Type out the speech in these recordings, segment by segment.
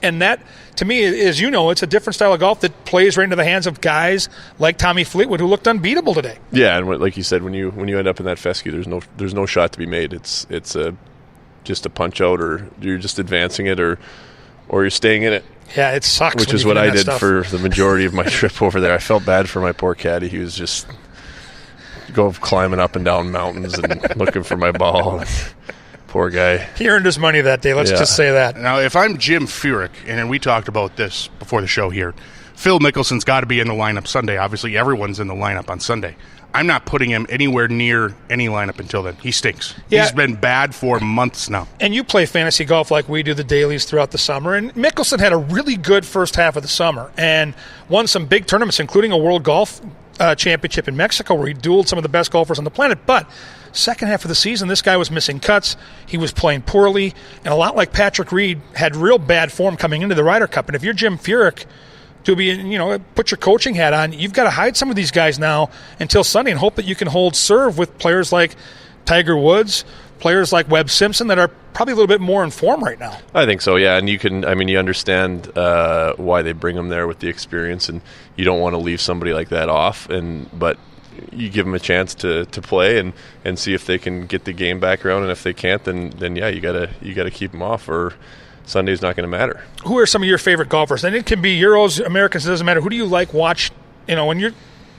And that, to me, as you know, it's a different style of golf that plays right into the hands of guys like Tommy Fleetwood, who looked unbeatable today. Yeah, and like you said, when you end up in that fescue, there's no shot to be made. It's just a punch out, or you're just advancing it, or you're staying in it. Yeah, it sucks. Which is what I did for the majority of my trip over there. I felt bad for my poor caddy. He was just climbing up and down mountains and looking for my ball. Poor guy. He earned his money that day. Let's just say that. Now, if I'm Jim Furyk, and we talked about this before the show here, Phil Mickelson's got to be in the lineup Sunday. Obviously, everyone's in the lineup on Sunday. I'm not putting him anywhere near any lineup until then. He stinks. Yeah. He's been bad for months now. And you play fantasy golf like we do the dailies throughout the summer. And Mickelson had a really good first half of the summer and won some big tournaments, including a World Golf Championship in Mexico, where he dueled some of the best golfers on the planet. But second half of the season, this guy was missing cuts. He was playing poorly. And a lot like Patrick Reed, had real bad form coming into the Ryder Cup. And if you're Jim Furyk, Duby, put your coaching hat on. You've got to hide some of these guys now until Sunday and hope that you can hold serve with players like Tiger Woods, players like Webb Simpson that are probably a little bit more in form right now. I think so, yeah. And you understand why they bring them there with the experience, and you don't want to leave somebody like that off. But you give them a chance to play and see if they can get the game back around. And if they can't, then yeah, you gotta keep them off, or Sunday's not going to matter. Who are some of your favorite golfers? And it can be Euros, Americans, it doesn't matter. Who do you like watch, when you're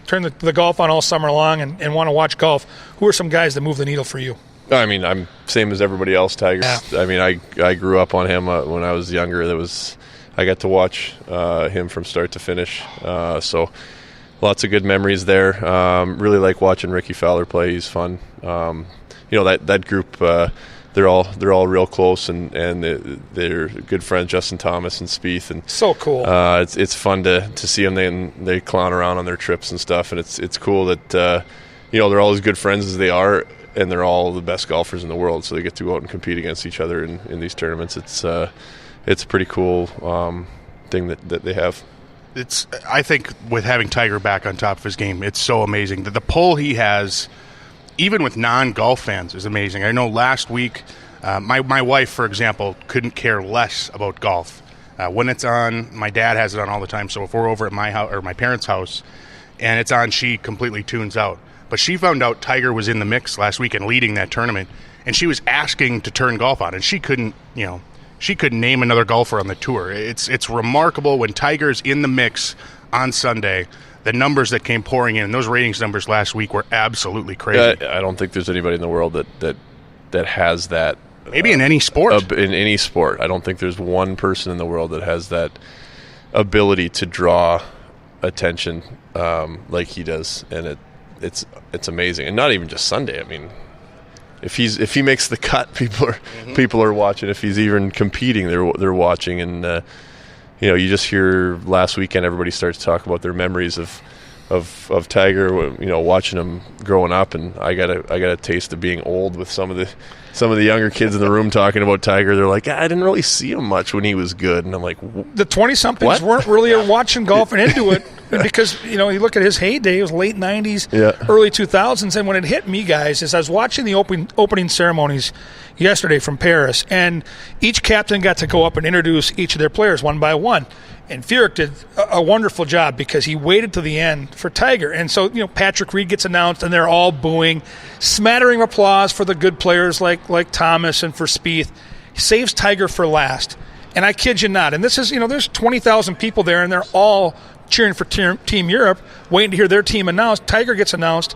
turn the golf on all summer long and want to watch golf, who are some guys that move the needle for you? I mean, I'm same as everybody else, Tiger. Yeah. I mean, I grew up on him when I was younger. I got to watch him from start to finish. So lots of good memories there. Really like watching Ricky Fowler play. He's fun. That group, they're all real close, and they're good friends, Justin Thomas and Spieth, and so cool. It's fun to see them. They clown around on their trips and stuff, and it's cool that they're all as good friends as they are, and they're all the best golfers in the world. So they get to go out and compete against each other in these tournaments. It's a pretty cool thing that they have. I think with having Tiger back on top of his game, it's so amazing that the pull he has, even with non-golf fans, is amazing. I know last week, my wife, for example, couldn't care less about golf. When it's on, my dad has it on all the time. So if we're over at my house or my parents' house and it's on, she completely tunes out. But she found out Tiger was in the mix last week and leading that tournament, and she was asking to turn golf on, and she couldn't name another golfer on the tour. It's remarkable when Tiger's in the mix on Sunday. The numbers that came pouring in, and those ratings numbers last week were absolutely crazy. I don't think there's anybody in the world that has that. Maybe in any sport. In any sport. I don't think there's one person in the world that has that ability to draw attention like he does, and it's amazing. And not even just Sunday. I mean, if he makes the cut, people are watching. If he's even competing, they're watching. And you just hear last weekend everybody starts to talk about their memories of Tiger, watching him growing up, and I got a taste of being old with some of the younger kids in the room talking about Tiger. They're like, I didn't really see him much when he was good, and I'm like, the 20-somethings weren't really watching golf and into it because you look at his heyday, it was late 90s, early 2000s, and when it hit me, guys, is I was watching the opening ceremonies yesterday from Paris, and each captain got to go up and introduce each of their players one by one. And Furyk did a wonderful job because he waited to the end for Tiger. And so, Patrick Reed gets announced, and they're all booing, smattering of applause for the good players like Thomas and for Spieth. He saves Tiger for last. And I kid you not. And this is, there's 20,000 people there, and they're all cheering for Team Europe, waiting to hear their team announced. Tiger gets announced.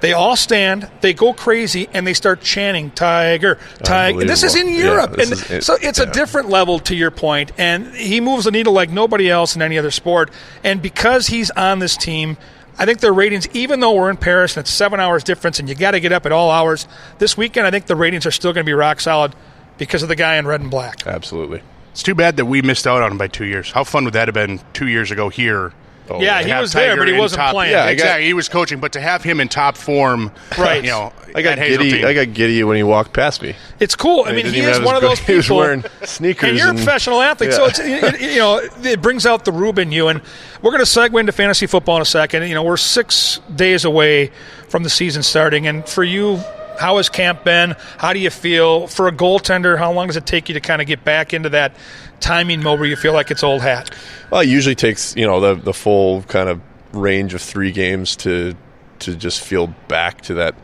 They all stand, they go crazy, and they start chanting, Tiger, Tiger. This is in Europe. So it's a different level, to your point, and he moves the needle like nobody else in any other sport. And because he's on this team, I think their ratings, even though we're in Paris and it's 7 hours difference and you got to get up at all hours, this weekend I think the ratings are still going to be rock solid because of the guy in red and black. Absolutely. It's too bad that we missed out on him by 2 years. How fun would that have been 2 years ago here? Yeah, he was there, but he wasn't playing. Yeah, exactly. He was coaching, but to have him in top form, right? I got giddy when he walked past me. It's cool. I mean, he is one of those people. He was wearing sneakers, and you're a professional athlete, so it brings out the Rube in you. And we're going to segue into fantasy football in a second. We're 6 days away from the season starting, and for you, How has camp been? How do you feel? For a goaltender, how long does it take you to kind of get back into that timing mode where you feel like it's old hat? Well, it usually takes, the full kind of range of 3 games to just feel back to that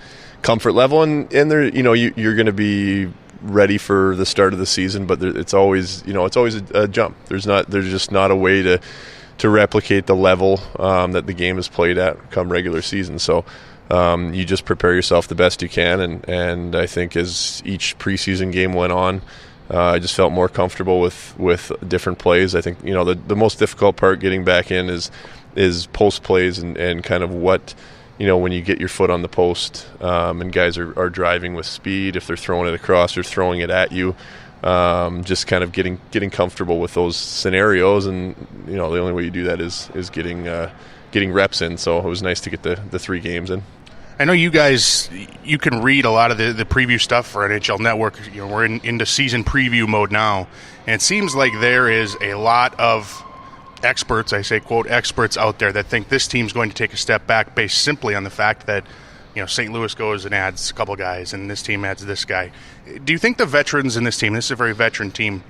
comfort level. And there, you're going to be ready for the start of the season, but it's always a jump. There's just not a way to replicate the level that the game is played at come regular season. So you just prepare yourself the best you can, and I think as each preseason game went on, I just felt more comfortable with different plays. I think the most difficult part getting back in is post plays and kind of what when you get your foot on the post and guys are driving with speed, if they're throwing it across or throwing it at you, just kind of getting comfortable with those scenarios. And the only way you do that is getting reps in. So it was nice to get the 3 games in. I know you guys, you can read a lot of the preview stuff for NHL Network. We're into season preview mode now, and it seems like there is a lot of experts, I say quote experts out there that think this team's going to take a step back based simply on the fact that St. Louis goes and adds a couple guys and this team adds this guy. Do you think the veterans in this team, this is a very veteran team,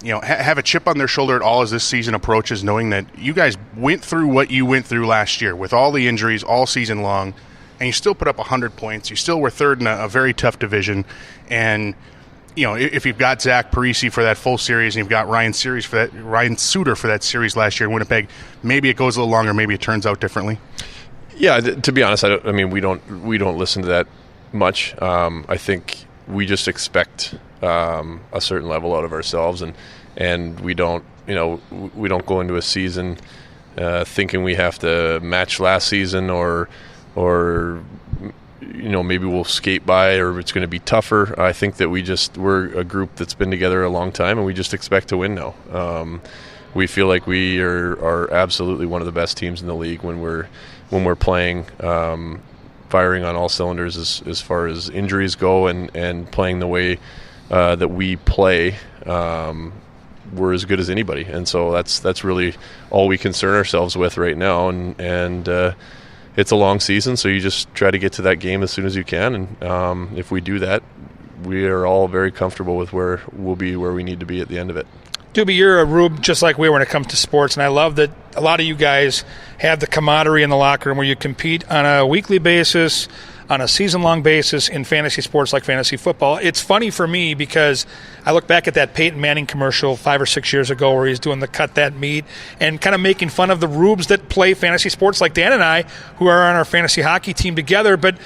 have a chip on their shoulder at all as this season approaches, knowing that you guys went through what you went through last year with all the injuries all season long, and you still put up 100 points. You still were third in a very tough division. And, if you've got Zach Parise for that full series and you've got Ryan Suter for that series last year in Winnipeg, maybe it goes a little longer, maybe it turns out differently. Yeah, to be honest, we don't listen to that much. I think we just expect a certain level out of ourselves, and we don't go into a season thinking we have to match last season or maybe we'll skate by or it's going to be tougher. I think that we're a group that's been together a long time, and we just expect to win now. We feel like we are absolutely one of the best teams in the league when we're playing, firing on all cylinders as far as injuries go, and playing the way that we play. We're as good as anybody, and so that's really all we concern ourselves with right now. And it's a long season, so you just try to get to that game as soon as you can. And if we do that, we are all very comfortable with where we'll be, where we need to be at the end of it. Duby, you're a Rube just like we are when it comes to sports, and I love that a lot of you guys have the camaraderie in the locker room where you compete on a weekly basis, on a season-long basis in fantasy sports like fantasy football. It's funny for me because I look back at that Peyton Manning commercial 5 or 6 years ago where he's doing the cut that meat and kind of making fun of the Rubes that play fantasy sports like Dan and I, who are on our fantasy hockey team together. But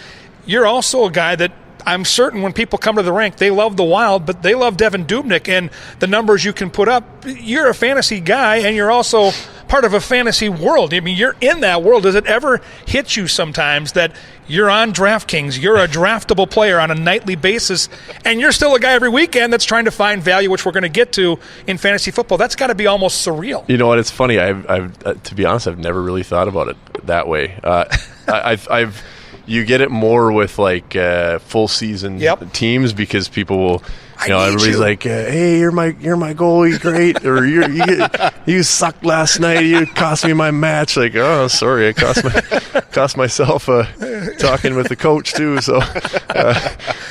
you're also a guy that I'm certain when people come to the rink, they love the Wild, but they love Devan Dubnyk and the numbers you can put up. You're a fantasy guy, and you're also part of a fantasy world. I mean, you're in that world. Does it ever hit you sometimes that you're on DraftKings, you're a draftable player on a nightly basis, and you're still a guy every weekend that's trying to find value, which we're going to get to in fantasy football? That's got to be almost surreal. You know what? It's funny. I've to be honest, I've never really thought about it that way. You get it more with like full season teams because people will, everybody's like, "Hey, you're my goalie, great," or you sucked last night, you cost me my match. Like, oh, sorry, I cost myself talking with the coach too. So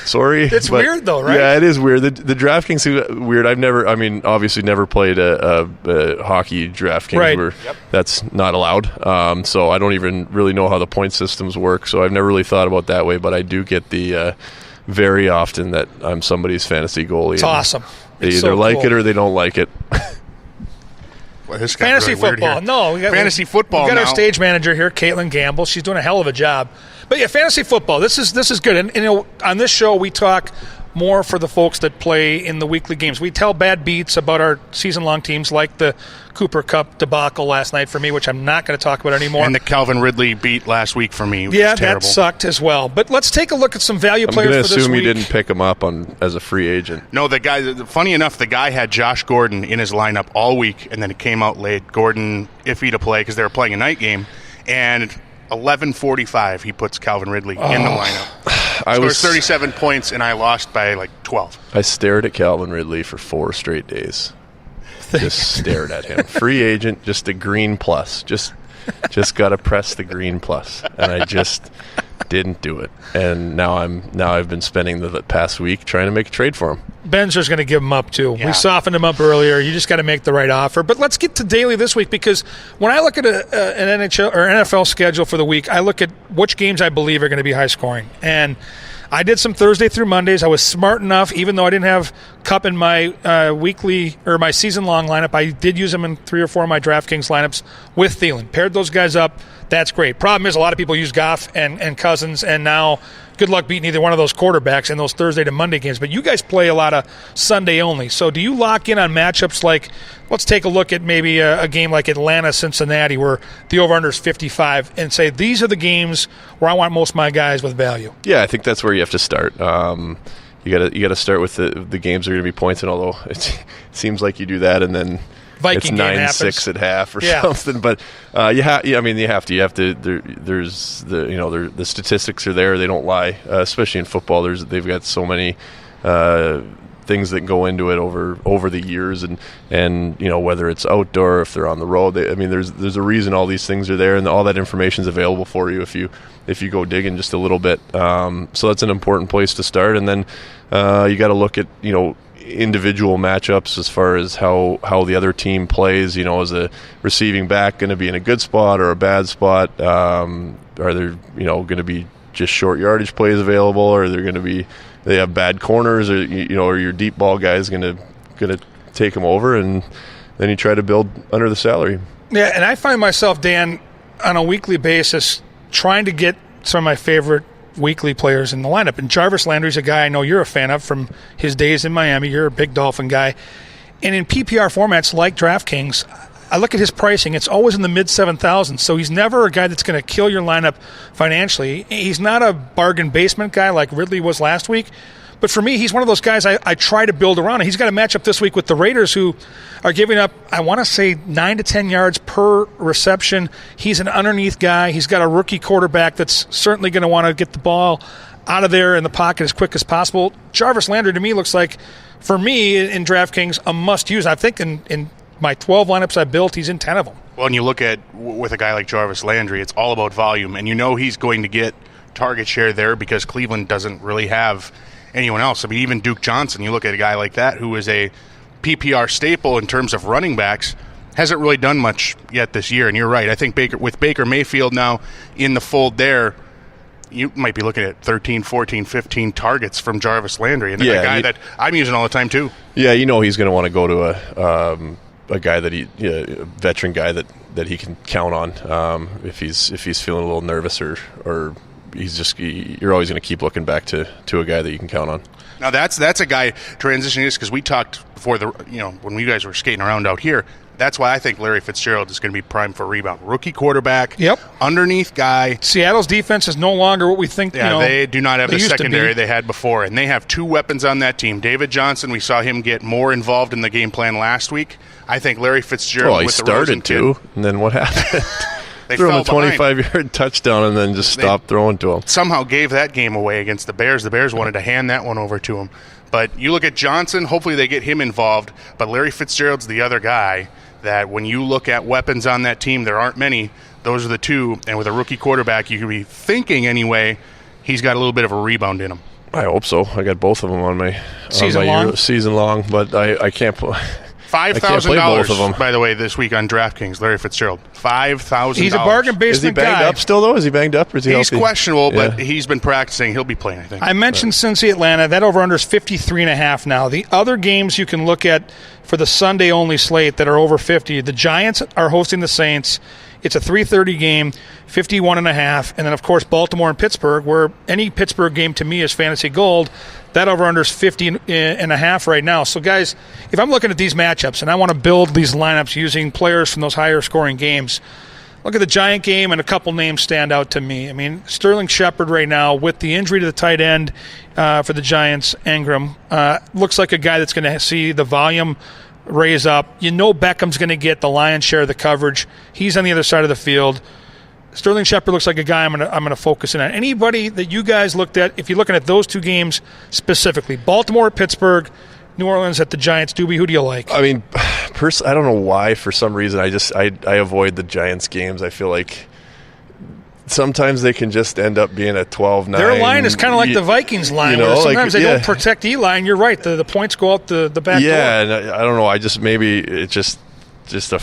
sorry. It's weird though, right? Yeah, it is weird. The DraftKings is weird. Obviously never played a hockey DraftKings where that's not allowed. So I don't even really know how the point systems work. So I've never really thought about it that way, but I do get the very often that I'm somebody's fantasy goalie. It's awesome. They either like it or they don't like it. Well, fantasy really football. No, we got fantasy football. We got now. Our stage manager here, Caitlin Gamble. She's doing a hell of a job. But yeah, fantasy football. This is good. And on this show we talk more for the folks that play in the weekly games. We tell bad beats about our season-long teams, like the Cooper Cup debacle last night for me, which I'm not going to talk about anymore. And the Calvin Ridley beat last week for me. Yeah, that sucked as well. But let's take a look at some value players for this week. I'm going to assume you didn't pick him up as a free agent. No, funny enough, the guy had Josh Gordon in his lineup all week, and then it came out late. Gordon iffy to play because they were playing a night game, and 11:45 he puts Calvin Ridley in the lineup. Scores 37 points, and I lost by like 12. I stared at Calvin Ridley for 4 straight days. Just stared at him. Free agent, just a green plus. Just got to press the green plus. And Didn't do it, and now I've been spending the past week trying to make a trade for him. Ben's going to give him up too. Yeah. We softened him up earlier. You just got to make the right offer. But let's get to daily this week, because when I look at an NHL or NFL schedule for the week, I look at which games I believe are going to be high scoring. And I did some Thursday through Mondays. I was smart enough, even though I didn't have Cup in my weekly or my season-long lineup, I did use them in 3 or 4 of my DraftKings lineups with Thielen. Paired those guys up. That's great. Problem is, a lot of people use Goff and Cousins, and now good luck beating either one of those quarterbacks in those Thursday to Monday games. But you guys play a lot of Sunday only. So do you lock in on matchups like, let's take a look at maybe a game like Atlanta-Cincinnati where the over-under is 55 and say, these are the games where I want most of my guys with value? Yeah, I think that's where you have to start. You got to start with the games that are going to be points, and although it seems like you do that and then Viking it's 9-6 at half or something, but you have to. There's the statistics are there; they don't lie. Especially in football, they've got so many things that go into it over the years, and whether it's outdoor, if they're on the road. There's a reason all these things are there, and all that information is available for you if you go digging just a little bit. So that's an important place to start, and then you got to look at individual matchups as far as how the other team plays. Is a receiving back going to be in a good spot or a bad spot? Are there going to be just short yardage plays available, or they have bad corners, or or your deep ball guy is going to take them over, and then you try to build under the salary. Yeah, and I find myself, Dan, on a weekly basis trying to get some of my favorite weekly players in the lineup. And Jarvis Landry's a guy I know you're a fan of from his days in Miami. You're a big Dolphin guy. And in PPR formats like DraftKings, I look at his pricing. It's always in the mid-7,000s. So he's never a guy that's going to kill your lineup financially. He's not a bargain basement guy like Ridley was last week. But for me, he's one of those guys I try to build around. And he's got a matchup this week with the Raiders, who are giving up, I want to say, 9 to 10 yards per reception. He's an underneath guy. He's got a rookie quarterback that's certainly going to want to get the ball out of there in the pocket as quick as possible. Jarvis Landry, to me, looks like, for me, in DraftKings, a must-use. I think in my 12 lineups I built, he's in 10 of them. Well, and you look at, with a guy like Jarvis Landry, it's all about volume. And he's going to get target share there because Cleveland doesn't really have anyone else. I mean, even Duke Johnson, you look at a guy like that who is a PPR staple in terms of running backs, hasn't really done much yet this year. And you're right. I think with Baker Mayfield now in the fold there, you might be looking at 13, 14, 15 targets from Jarvis Landry. And a guy that I'm using all the time too. Yeah, he's going to want to go to a guy that a veteran guy that he can count on if he's feeling a little nervous or you're always going to keep looking back to a guy that you can count on. Now that's a guy transitioning this, because we talked before when you guys were skating around out here. That's why I think Larry Fitzgerald is going to be primed for a rebound. Rookie quarterback, underneath guy. Seattle's defense is no longer what we think. They do not have the secondary they had before, and they have 2 weapons on that team. David Johnson, we saw him get more involved in the game plan last week. I think Larry Fitzgerald. He started to, and then what happened? They threw him a 25-yard touchdown and then just stopped throwing to him. Somehow gave that game away against the Bears. The Bears wanted to hand that one over to him. But you look at Johnson, hopefully they get him involved. But Larry Fitzgerald's the other guy that when you look at weapons on that team, there aren't many. Those are the 2. And with a rookie quarterback, you could be thinking anyway, he's got a little bit of a rebound in him. I hope so. I got both of them on my season long, but I can't put $5,000, by the way, this week on DraftKings, Larry Fitzgerald. $5,000. He's a bargain basement guy. Is he banged up still, though? Is he banged up, or is he healthy? He's questionable, but he's been practicing. He'll be playing, I think. I mentioned Cincy Atlanta. That over-under is 53.5 now. The other games you can look at for the Sunday-only slate that are over 50, the Giants are hosting the Saints. It's a 3:30 game, 51.5. And then, of course, Baltimore and Pittsburgh, where any Pittsburgh game to me is fantasy gold. That over-under is 50.5 right now. So, guys, if I'm looking at these matchups and I want to build these lineups using players from those higher-scoring games, look at the Giant game, and a couple names stand out to me. I mean, Sterling Shepard right now, with the injury to the tight end for the Giants, Ingram, looks like a guy that's going to see the volume raise up. Beckham's going to get the lion's share of the coverage. He's on the other side of the field. Sterling Shepard looks like a guy I'm going to focus in on. Anybody that you guys looked at, if you're looking at those 2 games specifically, Baltimore at Pittsburgh, New Orleans at the Giants. Duby, who do you like? I mean, I don't know why. For some reason, I avoid the Giants games. I feel like sometimes they can just end up being a 12-9. Their line is kind of like the Vikings line, where sometimes they don't protect Eli, and you're right. The points go out the back door. Yeah, and I don't know. Maybe it's just a